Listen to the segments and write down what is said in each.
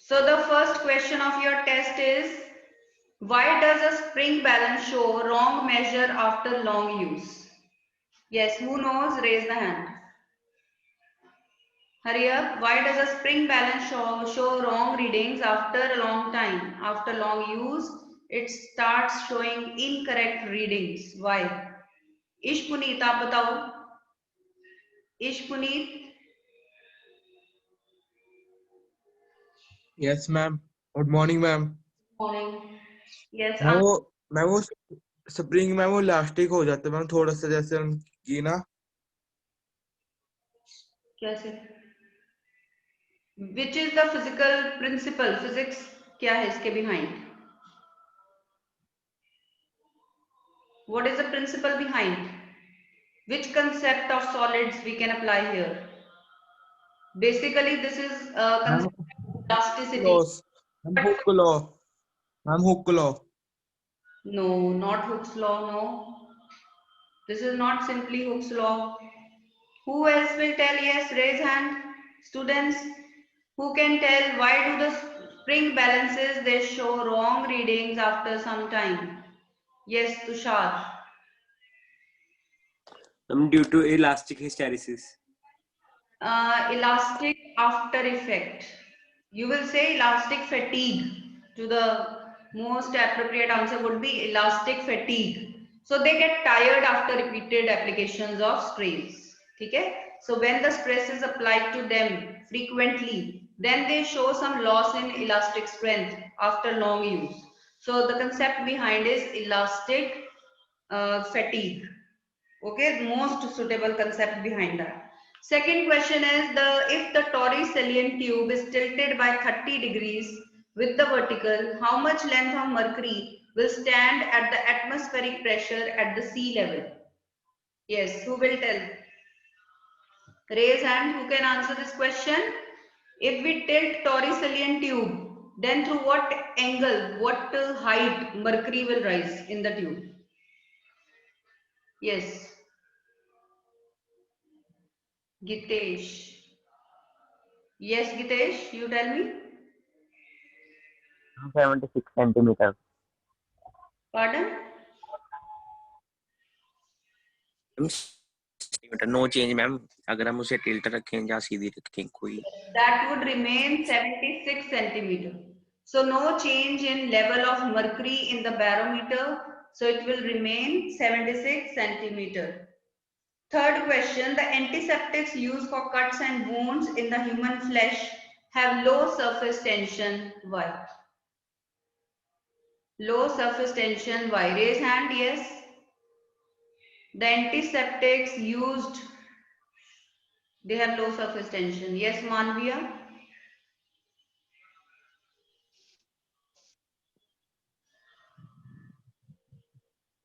So the first question of your test is, why does a spring balance show wrong measure after long use? Yes, who knows? Raise the hand. Hurry up. Why does a spring balance show wrong readings after a long time? After long use, it starts showing incorrect readings. Why? Ish Puneet, आप बताओ. Ish Puneet. Yes, ma'am. Good morning, ma'am. Morning. Yes, मैं वो spring में वो elastic हो जाता है ma'am, थोड़ा सा जैसे हम की ना. कैसे? Which is the physical principle? Physics क्या है इसके behind? What is the principle behind? Which concept of solids we can apply here? Basically, this is a ma'am concept of elasticity. Loss. Ma'am Hooke law. Ma'am Hooke law. No, not Hooke's law, no. This is not simply Hooke's law. Who else will tell? Yes, raise hand. Students, who can tell why do the spring balances, they show wrong readings after some time? Yes, Tushar. Due to elastic hysteresis. Elastic after effect. You will say elastic fatigue. To the most appropriate answer would be elastic fatigue. So they get tired after repeated applications of strains. Okay? So when the stress is applied to them frequently, then they show some loss in elastic strength after long use. So the concept behind is elastic fatigue. Okay, most suitable concept behind that. Second question is, if the torricellian tube is tilted by 30 degrees with the vertical, how much length of mercury will stand at the atmospheric pressure at the sea level? Yes, who will tell? Raise hand, who can answer this question? If we tilt torricellian tube, then through what angle, what height mercury will rise in the tube? Yes. Gitesh. Yes, Gitesh, you tell me. 76 centimeters. Pardon? No change ma'am, अगर हम उसे tilt रखें या सीधी रखें कोई. That would remain 76 centimeter. So no change in level of mercury in the barometer. So it will remain 76 centimeter. Third question, the antiseptics used for cuts and wounds in the human flesh have low surface tension. Why? Low surface tension. Why? Raise hand. Yes. The antiseptics used, they have low surface tension. Yes, Manvia.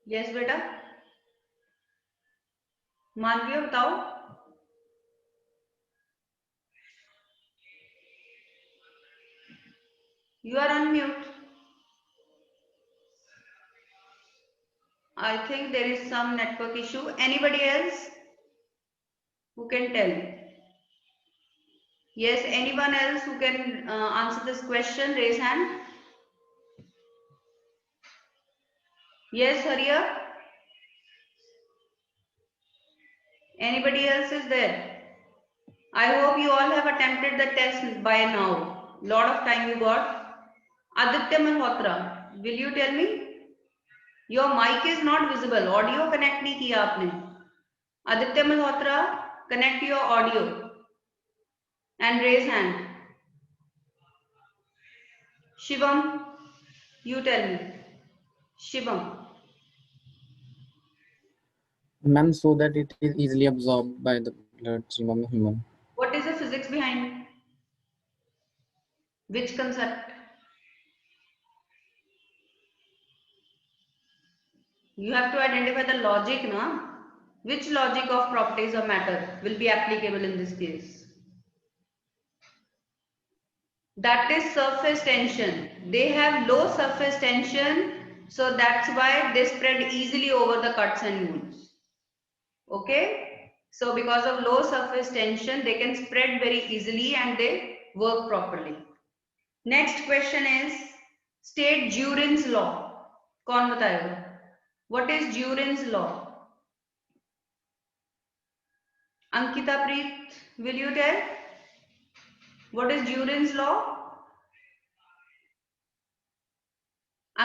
Yes, beta. मानवीय बताओ. You are on mute. I think there is some network issue. Anybody else who can tell? Yes, anyone else who can answer this question, raise hand. Yes, hurry up. Anybody else is there? I hope you all have attempted the test by now. Lot of time you got. Aditya Malhotra, will you tell me? Your mic is not visible. Audio connect नहीं किया आपने. Aditya Malhotra, connect your audio and raise hand. Shivam, you tell me. Shivam. Ma'am, so that it is easily absorbed by the bloodstream of the human. What is the physics behind? Which concept? You have to identify the logic, na? Which logic of properties of matter will be applicable in this case? That is surface tension. They have low surface tension, so that's why they spread easily over the cuts and wounds. Okay? So because of low surface tension, they can spread very easily and they work properly. Next question is state Jurin's law. कौन बताएगा? What is Jurin's law? Ankita Preet, will you tell? What is Jurin's law?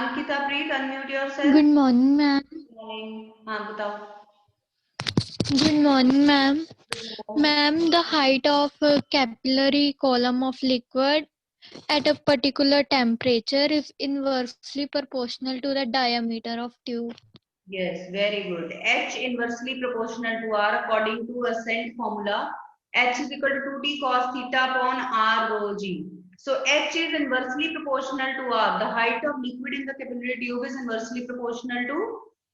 Ankita Preet, unmute yourself. Good morning, ma'am. Good morning. हाँ बताओ. Good morning, ma'am. Ma'am, the height of a capillary column of liquid at a particular temperature is inversely proportional to the diameter of tube. Yes, very good. H inversely proportional to R according to Ascent formula. H is equal to 2t cos theta upon R rho g. So H is inversely proportional to R. The height of liquid in the capillary tube is inversely proportional to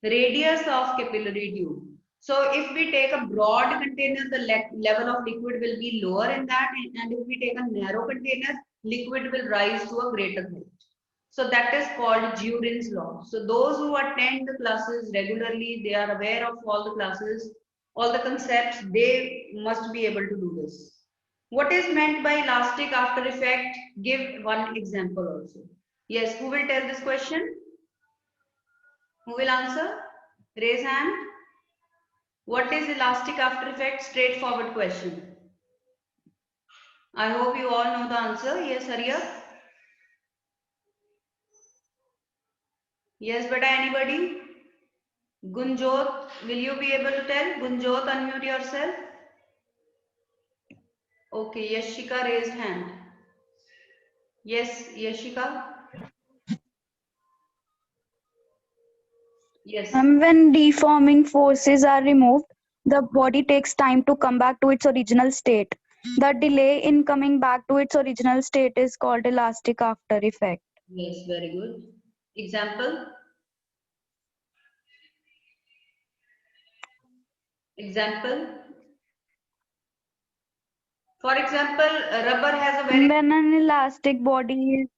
radius of capillary tube. So if we take a broad container, the level of liquid will be lower in that, and if we take a narrow container, liquid will rise to a greater height. So that is called Jurin's law. So those who attend the classes regularly, they are aware of all the classes, all the concepts, they must be able to do this. What is meant by elastic after effect? Give one example also. Yes, who will tell this question? Who will answer? Raise hand. What is elastic after effect? Straightforward question. I hope you all know the answer. Yes, hurry up. Yes, but anybody? Gunjot, will you be able to tell? Gunjot, unmute yourself. Okay, Yashika raised hand. Yes, Yashika. Yes. When deforming forces are removed, the body takes time to come back to its original state. The delay in coming back to its original state is called elastic after effect. Yes, very good. Example. Example. For example, rubber has a very When an elastic body is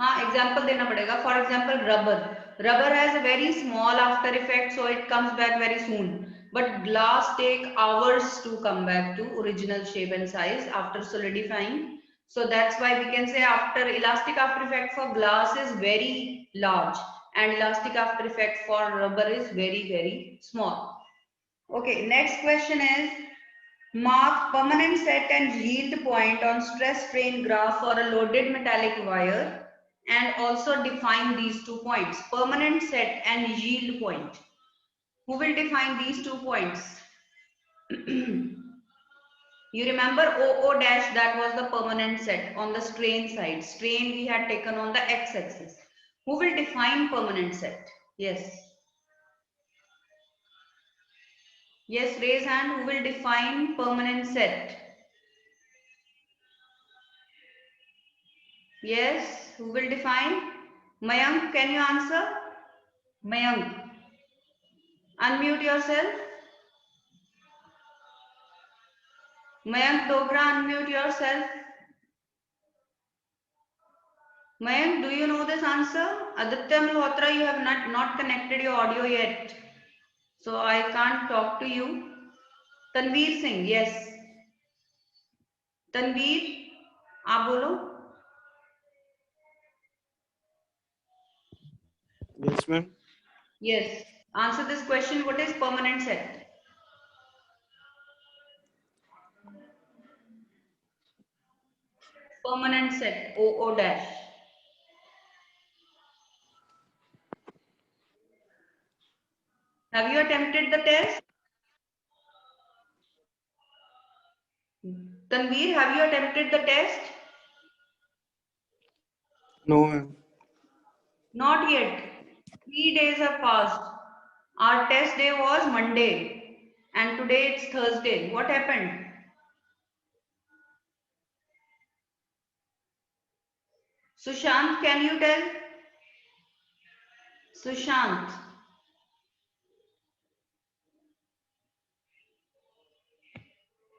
हाँ example देना पड़ेगा. For example, rubber has a very small after effect, so it comes back very soon, but glass take hours to come back to original shape and size after solidifying. So that's why we can say after elastic after effect for glass is very large and elastic after effect for rubber is very small. Okay, next question is mark permanent set and yield point on stress strain graph for a loaded metallic wire and also define these 2 points, permanent set and yield point. Who will define these 2 points? You remember OO dash, that was the permanent set on the strain side. Strain we had taken on the x-axis. Who will define permanent set? Yes. Yes, raise hand. Who will define permanent set? Yes, who will define? Mayank, can you answer? Mayank, unmute yourself. Mayank Dogra, unmute yourself. Mayank, do you know this answer? Aditya Malhotra, you have not connected your audio yet, so I can't talk to you. Tanveer Singh, yes. Tanveer, आप बोलो. Yes, ma'am. Yes. Answer this question. What is permanent set? Permanent set, OO dash. Have you attempted the test? Tanveer, have you attempted the test? No, ma'am. Not yet. 3 days have passed. Our test day was Monday and today it's Thursday. What happened? Sushant, can you tell? Sushant.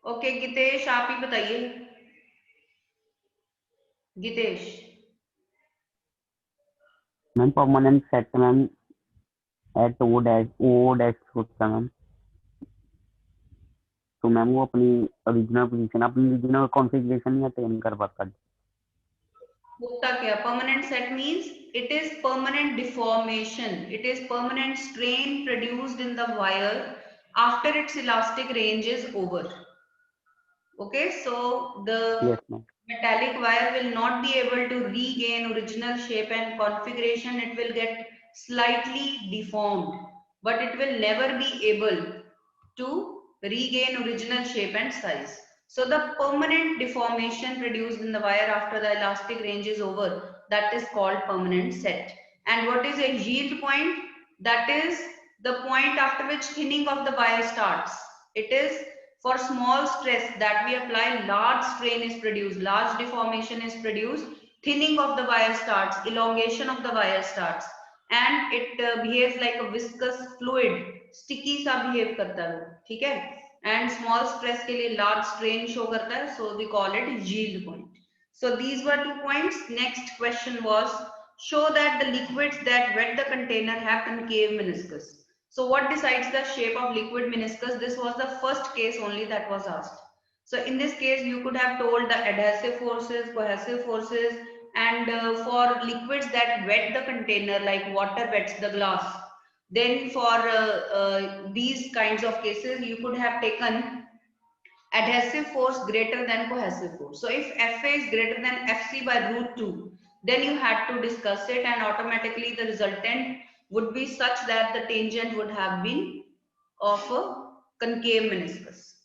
Okay, Gitesh, आप ही बताइए. Gitesh. Ma'am permanent set ma'am at O dash होता है ma'am, तो ma'am वो अपनी original position अपनी original configuration नहीं अटेन कर पाता. होता क्या? Permanent set means it is permanent deformation. It is permanent strain produced in the wire after its elastic range is over. Okay, so the Yes, ma'am. metallic wire will not be able to regain original shape and configuration. It will get slightly deformed, but it will never be able to regain original shape and size. So the permanent deformation produced in the wire after the elastic range is over, that is called permanent set. And what is a yield point? That is the point after which thinning of the wire starts. It is for small stress that we apply, large strain is produced, large deformation is produced, thinning of the wire starts, elongation of the wire starts, and it behaves like a viscous fluid, sticky सा behave करता है वो, ठीक है, and small stress के लिए large strain show करता है, so we call it yield point. So these were 2 points. Next question was, show that the liquids that wet the container have concave meniscus. So what decides the shape of liquid meniscus? This was the first case only that was asked. So in this case, you could have told the adhesive forces, cohesive forces, and for liquids that wet the container, like water wets the glass, then for these kinds of cases, you could have taken adhesive force greater than cohesive force. So if Fa is greater than Fc by √2, then you had to discuss it, and automatically the resultant would be such that the tangent would have been of a concave meniscus.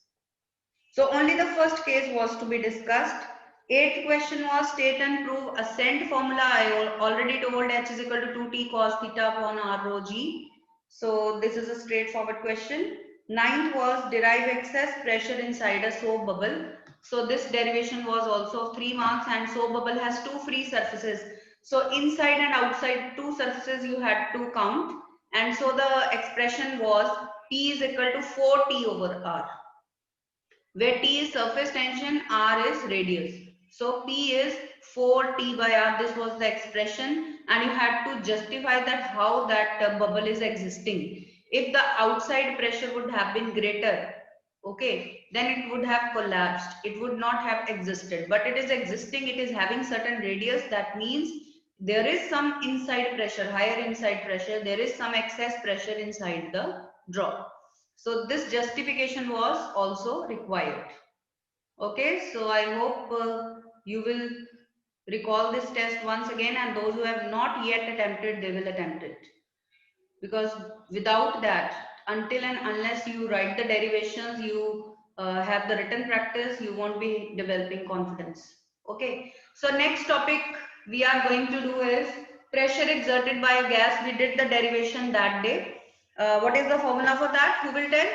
So only the first case was to be discussed. 8th question was, state and prove ascent formula. I already told H is equal to 2t cos theta upon r rho g. So this is a straightforward question. 9th was, derive excess pressure inside a soap bubble. So this derivation was also 3 marks, and soap bubble has 2 free surfaces. So inside and outside 2 surfaces you had to count, and so the expression was P is equal to 4t over r, where T is surface tension, R is radius. So P is 4T by R. This was the expression, and you had to justify that how that bubble is existing. If the outside pressure would have been greater, okay, then it would have collapsed. It would not have existed, but it is existing. It is having certain radius. That means there is some inside pressure, higher inside pressure. There is some excess pressure inside the drop. So this justification was also required. Okay, so I hope you will recall this test once again, and those who have not yet attempted, they will attempt it. Because without that, until and unless you write the derivations, you have the written practice, you won't be developing confidence. Okay, so next topic we are going to do is pressure exerted by a gas. We did the derivation that day. What is the formula for that? Who will tell?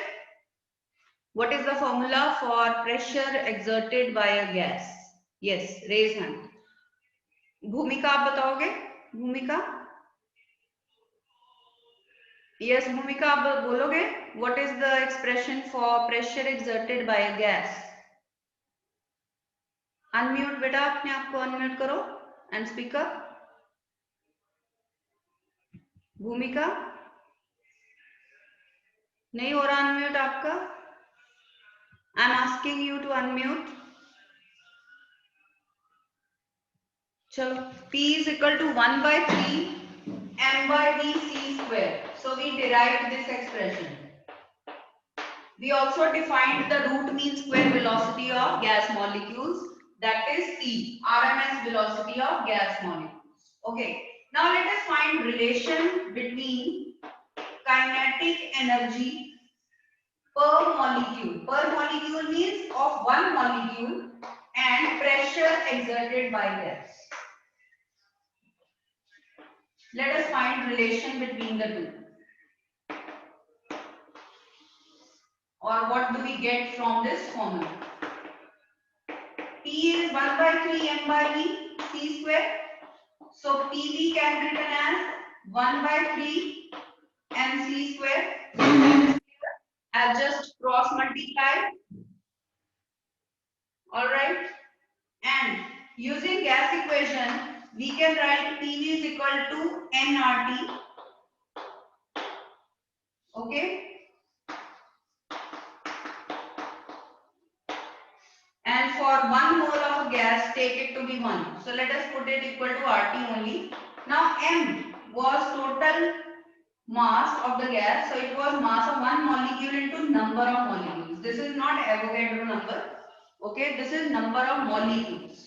What is the formula for pressure exerted by a gas? Yes, raise hand. भूमिका आप बताओगे? भूमिका? Yes, Bhumika, आप बोलोगे? What is the expression for pressure exerted by a gas? Unmute बेटा, अपने आप को unmute करो and speak up. भूमिका? नहीं हो रहा unmute आपका? I'm asking you to unmute. चलो, P is equal to 1 by 3 m by v c square. So we derived this expression. We also defined the root mean square velocity of gas molecules, that is C, RMS velocity of gas molecules. Okay, now let us find relation between kinetic energy per molecule. Per molecule means of one molecule, and pressure exerted by gas. Let us find relation between the two. Or what do we get from this formula? P is 1 by 3 m by v c square. So PV can be written as 1 by 3 mc square. I'll just cross multiply. Alright. And using gas equation, we can write PV is equal to nRT. Okay. and for 1 mole of a gas, take it to be 1. So let us put it equal to RT only. Now M was total mass of the gas, so it was mass of one molecule into number of molecules. This is not Avogadro number. Okay, this is number of molecules.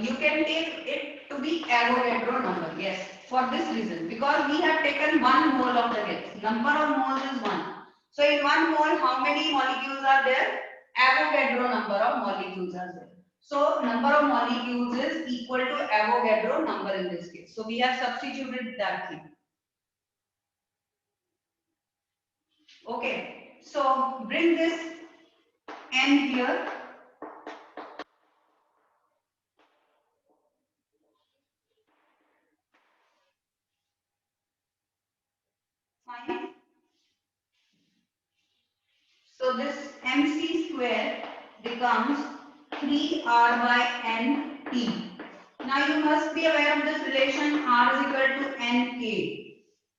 You can take it to be Avogadro number, yes, for this reason, because we have taken 1 mole of the gas. Number of moles is 1. So in 1 mole, how many molecules are there? Avogadro number of molecules are there. So number of molecules is equal to Avogadro number in this case. So we have substituted that thing. Okay, so bring this N here. Fine. So this MC square becomes 3R by NT. Now you must be aware of this relation R is equal to NK,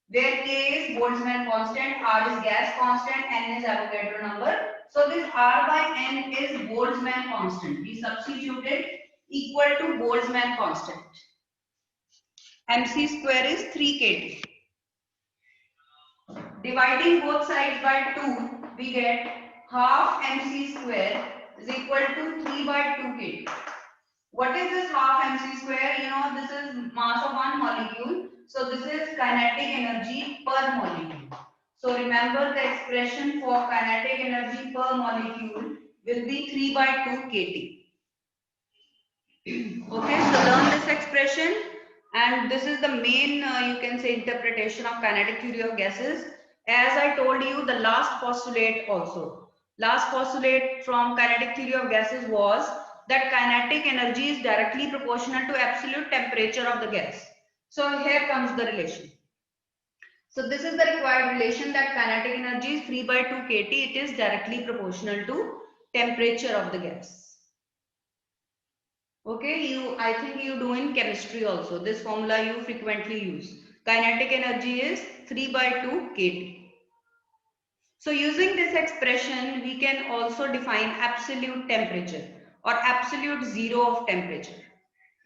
where K is Boltzmann constant, R is gas constant, N is Avogadro number. So this R by N is Boltzmann constant. We substituted equal to Boltzmann constant. MC square is 3KT. Dividing both sides by 2, we get half MC square is equal to 3 by 2KT. What is this half MC square? You know, this is mass of one molecule. So this is kinetic energy per molecule. So remember the expression for kinetic energy per molecule will be 3 by 2 kT. Okay, so learn this expression, and this is the main, you can say, interpretation of kinetic theory of gases. As I told you, the last postulate also. Last postulate from kinetic theory of gases was that kinetic energy is directly proportional to absolute temperature of the gas. So here comes the relation. So this is the required relation, that kinetic energy is 3 by 2 kT. It is directly proportional to temperature of the gas. Okay, I think you do in chemistry also. This formula you frequently use. Kinetic energy is 3 by 2 kT. So using this expression, we can also define absolute temperature or absolute zero of temperature.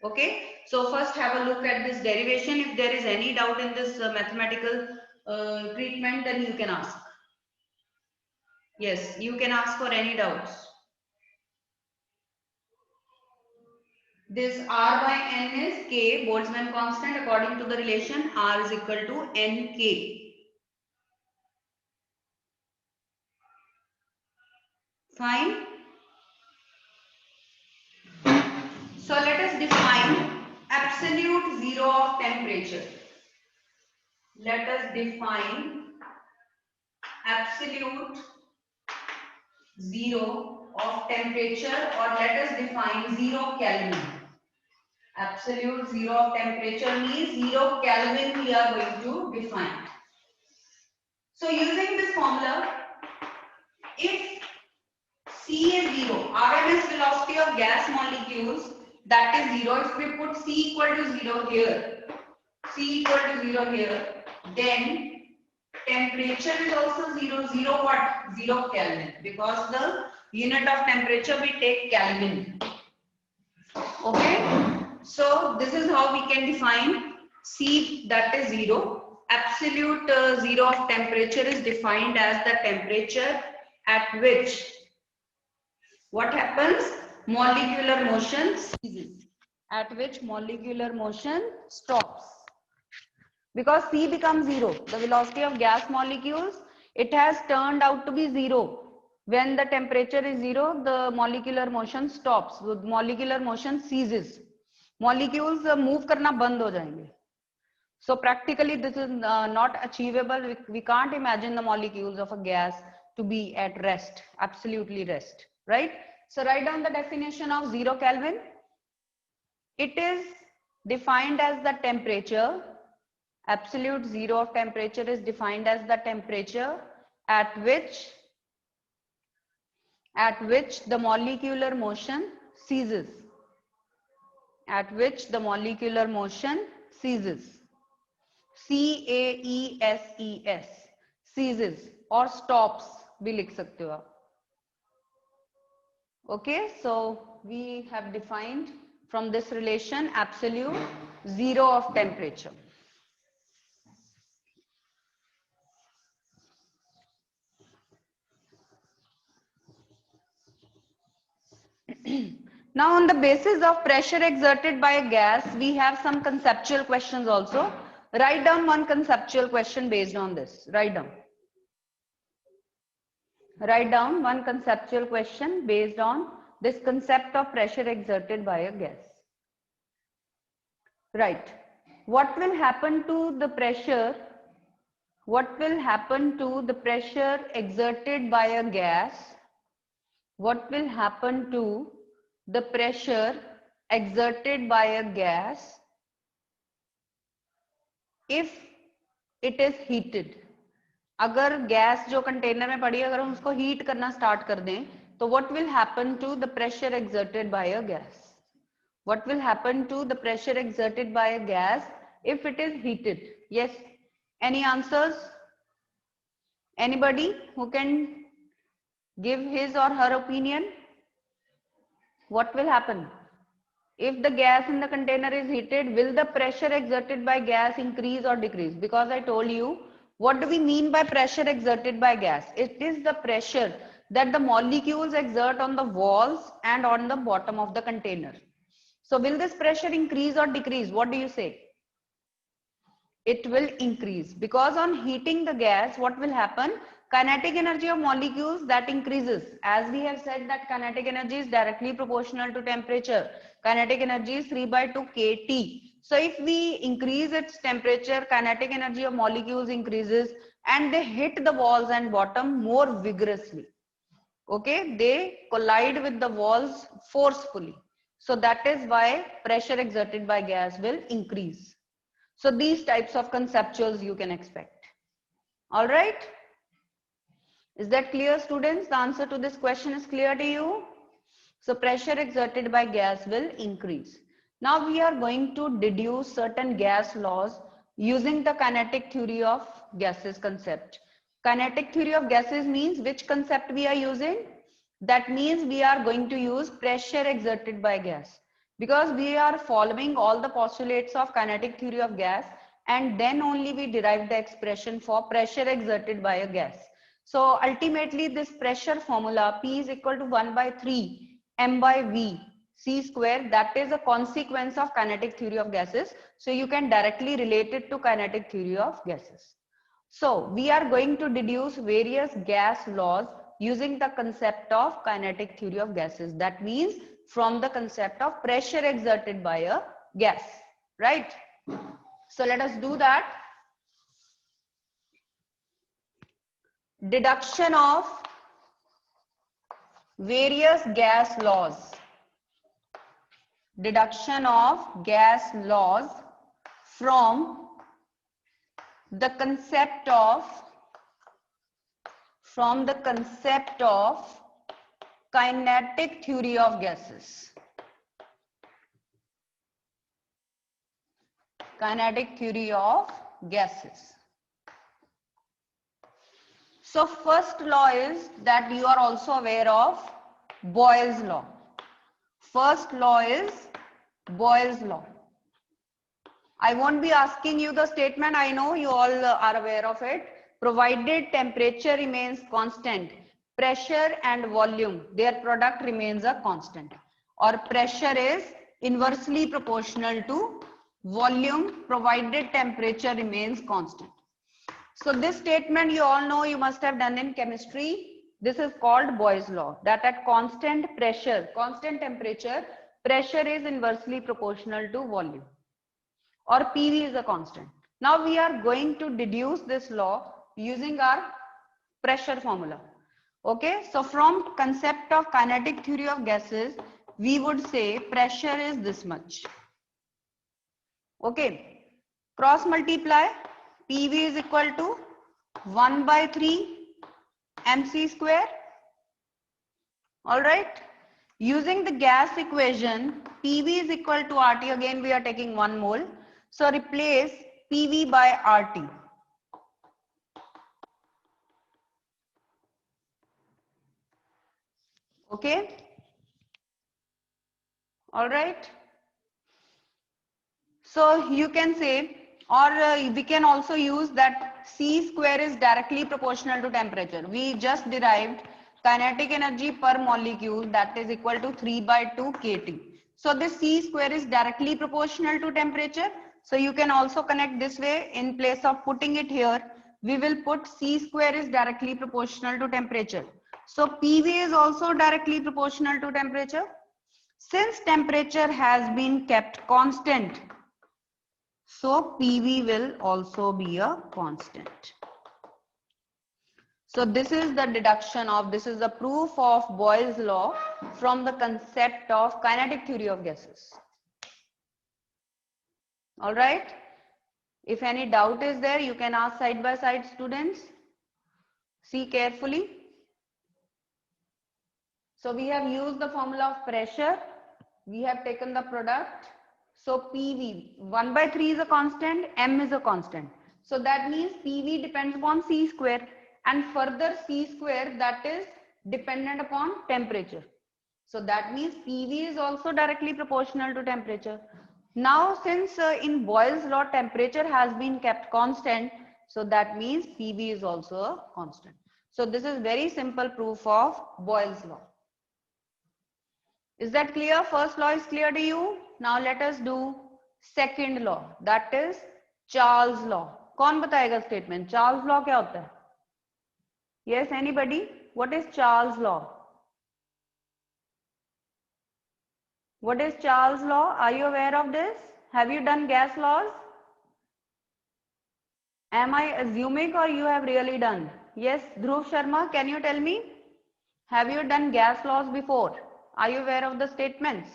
Okay, so first have a look at this derivation. If there is any doubt in this mathematical treatment, then you can ask. Yes, you can ask for any doubts. This R by N is K, Boltzmann constant, according to the relation R is equal to NK. Fine. So let us define absolute zero of temperature. Let us define absolute zero of temperature, or let us define 0 Kelvin. Absolute zero of temperature means 0 Kelvin we are going to define. So using this formula, if C is 0, RMS velocity of gas molecules, that is 0. If we put C equal to 0 here, C equal to 0 here, then temperature is also 0. 0 what? 0 Kelvin, because the unit of temperature we take Kelvin. Okay. So this is how we can define C, that is 0. Absolute zero of temperature is defined as the temperature at which what happens? Molecular motion ceases. At which molecular motion stops. Because C becomes 0, the velocity of gas molecules, it has turned out to be 0. When the temperature is 0, the molecular motion stops. The molecular motion ceases. Molecules move करना बंद हो जाएंगे. So practically this is not achievable. We can't imagine the molecules of a gas to be at rest, absolutely rest, right? So write down the definition of 0 Kelvin. It is defined as the temperature. Absolute zero of temperature is defined as the temperature at which the molecular motion ceases. At which the molecular motion ceases. CAESES, ceases or stops भी लिख सकते हो आप. Okay, so we have defined from this relation absolute zero of temperature. Now, on the basis of pressure exerted by a gas, we have some conceptual questions also. Write down one conceptual question based on this. Write down. Write down one conceptual question based on this concept of pressure exerted by a gas. Right. What will happen to the pressure? What will happen to the pressure exerted by a gas? What will happen to the pressure exerted by a gas if it is heated? अगर gas जो container में पड़ी है अगर हम उसको heat करना start कर दें तो what will happen to the pressure exerted by a gas? What will happen to the pressure exerted by a gas if it is heated? Yes. Any answers? Anybody who can give his or her opinion? What will happen? If the gas in the container is heated, will the pressure exerted by gas increase or decrease? Because I told you, what do we mean by pressure exerted by gas? It is the pressure that the molecules exert on the walls and on the bottom of the container. So will this pressure increase or decrease? What do you say? It will increase, because on heating the gas, what will happen? Kinetic energy of molecules that increases. As we have said that kinetic energy is directly proportional to temperature. Kinetic energy is 3/2 kT. So if we increase its temperature, kinetic energy of molecules increases and they hit the walls and bottom more vigorously. Okay, they collide with the walls forcefully. So that is why pressure exerted by gas will increase. So these types of conceptuals you can expect. All right. Is that clear, students? The answer to this question is clear to you. So pressure exerted by gas will increase. Now we are going to deduce certain gas laws using the kinetic theory of gases concept. Kinetic theory of gases means which concept we are using? That means we are going to use pressure exerted by gas, because we are following all the postulates of kinetic theory of gas, and then only we derive the expression for pressure exerted by a gas. So ultimately this pressure formula P is equal to 1/3 m by v c square, that is a consequence of kinetic theory of gases. So you can directly relate it to kinetic theory of gases. So we are going to deduce various gas laws using the concept of kinetic theory of gases. That means from the concept of pressure exerted by a gas, right? So let us do that. Deduction of various gas laws. Deduction of gas laws from the concept of kinetic theory of gases. Kinetic theory of gases. So first law is that you are also aware of Boyle's law. First law is Boyle's law. I won't be asking you the statement. I know you all are aware of it. Provided temperature remains constant, pressure and volume, their product remains a constant. Or pressure is inversely proportional to volume provided temperature remains constant. So this statement you all know, you must have done in chemistry. This is called Boyle's law, that at constant pressure, constant temperature, pressure is inversely proportional to volume, or PV is a constant. Now we are going to deduce this law using our pressure formula. Okay, so from concept of kinetic theory of gases, we would say pressure is this much. Okay, cross multiply, PV is equal to 1/3 mc square. All right, using the gas equation, PV is equal to RT. Again we are taking 1 mole. So replace PV by RT. Okay. All right. So you can say, or we can also use that C square is directly proportional to temperature. We just derived kinetic energy per molecule, that is equal to 3/2 kT. So this C square is directly proportional to temperature. So you can also connect this way. In place of putting it here, we will put C square is directly proportional to temperature. So PV is also directly proportional to temperature. Since temperature has been kept constant, so PV will also be a constant. So this is the deduction of, this is the proof of Boyle's law from the concept of kinetic theory of gases. All right. If any doubt is there, you can ask side by side, students. See carefully. So we have used the formula of pressure. We have taken the product. So PV, 1/3 is a constant, M is a constant. So that means PV depends upon C square, and further C square, that is dependent upon temperature. So that means PV is also directly proportional to temperature. Now since in Boyle's law temperature has been kept constant, so that means PV is also a constant. So this is very simple proof of Boyle's law. Is that clear? First law is clear to you? Now let us do second law, that is Charles law. कौन बताएगा statement? Charles law क्या होता है? Yes, anybody? What is Charles law? What is Charles law? Are you aware of this? Have you done gas laws? Am I assuming or you have really done? Yes, Dhruv Sharma, can you tell me? Have you done gas laws before? Are you aware of the statements?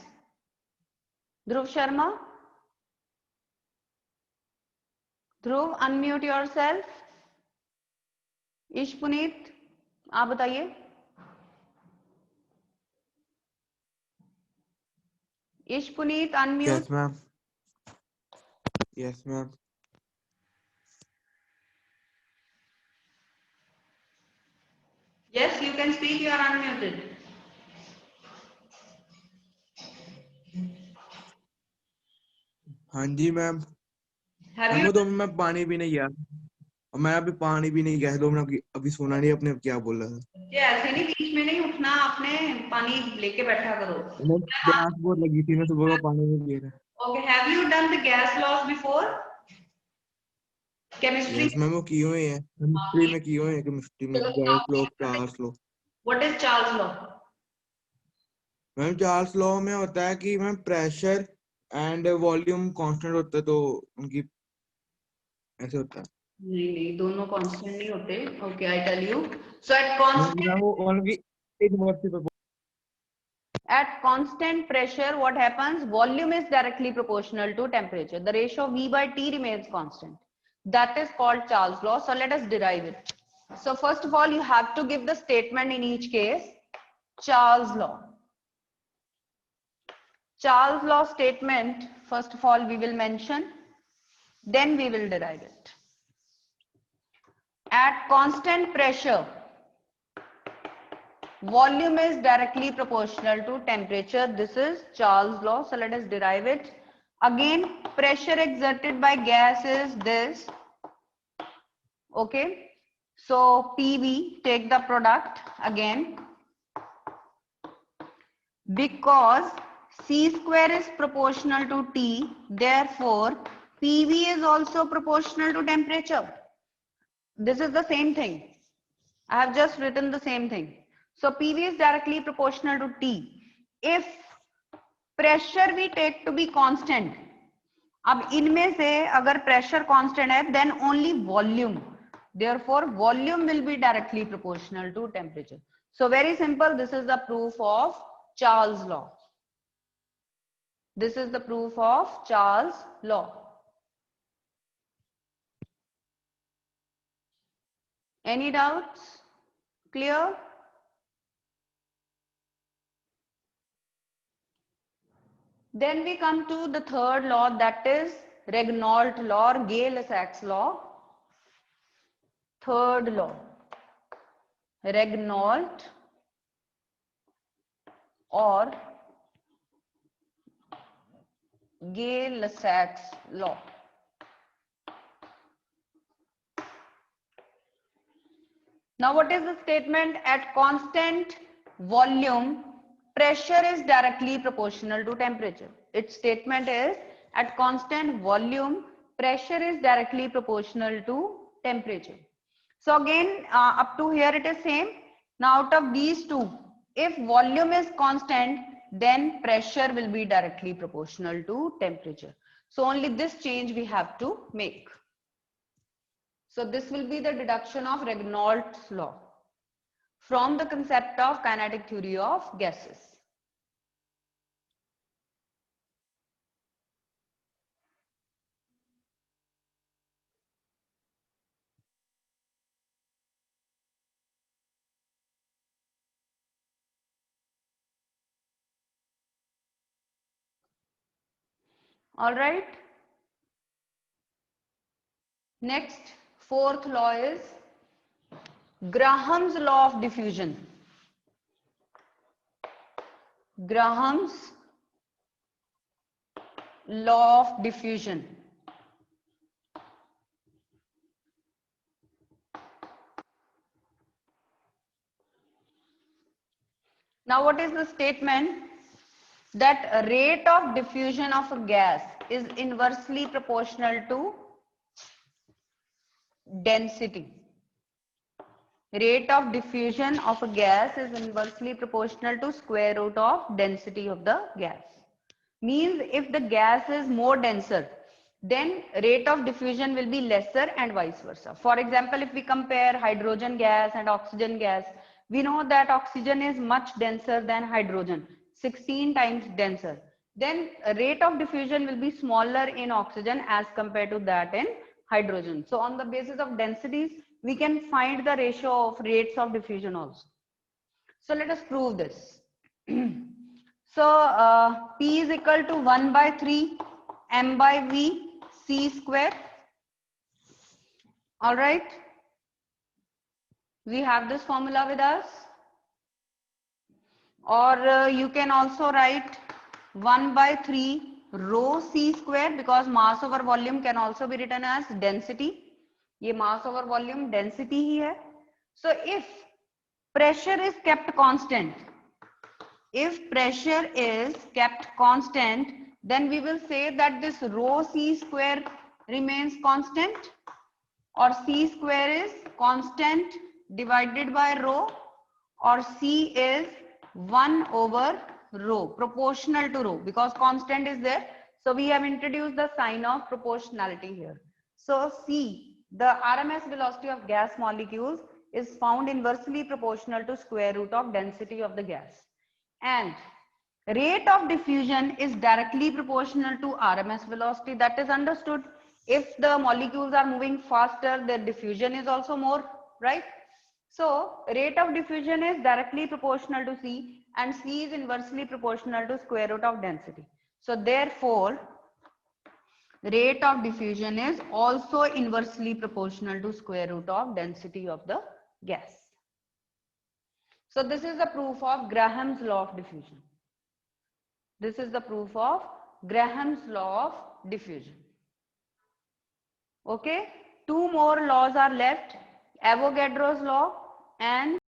Dhruv Sharma? Dhruv, unmute yourself. Ish Puneet, आप बताइए. Ish Puneet, unmute. Yes, ma'am. Yes, ma'am. Yes, you can speak, you are unmuted. हाँ जी ma'am. Have ma'am you वो 2 minute मैं पानी पीने गया और मैं अभी पानी पीने गया 2 मिनट अभी सुना नहीं अपने क्या बोल रहा था. ये ऐसे नहीं बीच में नहीं उठना, आपने पानी लेके बैठा करो. प्यास बहुत लगी थी, मैं सुबह का पानी नहीं पी रहा. Okay, have you done the gas laws before? Chemistry. Yes ma'am वो किए हुए हैं, केमिस्ट्री में किए हुए हैं, केमिस्ट्री में gas law, Charles law. What is Charles law? Ma'am Charles law में होता है कि ma'am pressure and volume constant होता है, तो उनकी ऐसे होता है. नहीं, दोनों कांस्टेंट नहीं होते. Okay, I tell you. So at constant ma'am वो उनकी यूनिवर्सिटी पे At constant pressure, what happens? Volume is directly proportional to temperature. The ratio V/T remains constant. That is called Charles law. So let us derive it. So first of all, you have to give the statement in each case. Charles law. Charles law statement, first of all, we will mention. Then we will derive it. At constant pressure, volume is directly proportional to temperature. This is Charles law. So let us derive it. Again, pressure exerted by gas is this. Okay. So PV, take the product again. Because C square is proportional to T, therefore PV is also proportional to temperature. This is the same thing. I have just written the same thing. So PV is directly proportional to T. If pressure we take to be constant, अब इनमें से अगर pressure constant है, then only volume. Therefore, volume will be directly proportional to temperature. So very simple. This is the proof of Charles law. This is the proof of Charles law. Any doubts? Clear? Then we come to the third law, that is Regnault law or Gay-Lussac's law. Third law, Regnault or Gay-Lussac's law. Now, what is the statement? At constant volume, pressure is directly proportional to temperature. Its statement is at constant volume, pressure is directly proportional to temperature. So again, up to here it is same. Now, out of these two, if volume is constant, then pressure will be directly proportional to temperature. So only this change we have to make. So this will be the deduction of Reynolds law from the concept of kinetic theory of gases. All right. Next, fourth law is Graham's law of diffusion. Graham's law of diffusion. Now, what is the statement? That rate of diffusion of a gas is inversely proportional to density. Rate of diffusion of a gas is inversely proportional to square root of density of the gas. Means if the gas is more denser, then rate of diffusion will be lesser and vice versa. For example, if we compare hydrogen gas and oxygen gas, we know that oxygen is much denser than hydrogen, 16 times denser. Then rate of diffusion will be smaller in oxygen as compared to that in hydrogen. So on the basis of densities, we can find the ratio of rates of diffusion also. So let us prove this. So P is equal to 1 by 3 m by v c square. All right. We have this formula with us. Or you can also write 1 by 3 rho c square, because mass over volume can also be written as density. ये mass over volume density ही है. So if pressure is kept constant, then we will say that this rho c square remains constant, or c square is constant divided by rho, or c is 1 over rho, proportional to rho, because constant is there. So we have introduced the sign of proportionality here. So c, the RMS velocity of gas molecules, is found inversely proportional to square root of density of the gas. And rate of diffusion is directly proportional to RMS velocity. That is understood. If the molecules are moving faster, their diffusion is also more, right? So rate of diffusion is directly proportional to C, and C is inversely proportional to square root of density. So therefore, rate of diffusion is also inversely proportional to square root of density of the gas. So this is the proof of Graham's law of diffusion. This is the proof of Graham's law of diffusion. Okay, two more laws are left, Avogadro's law and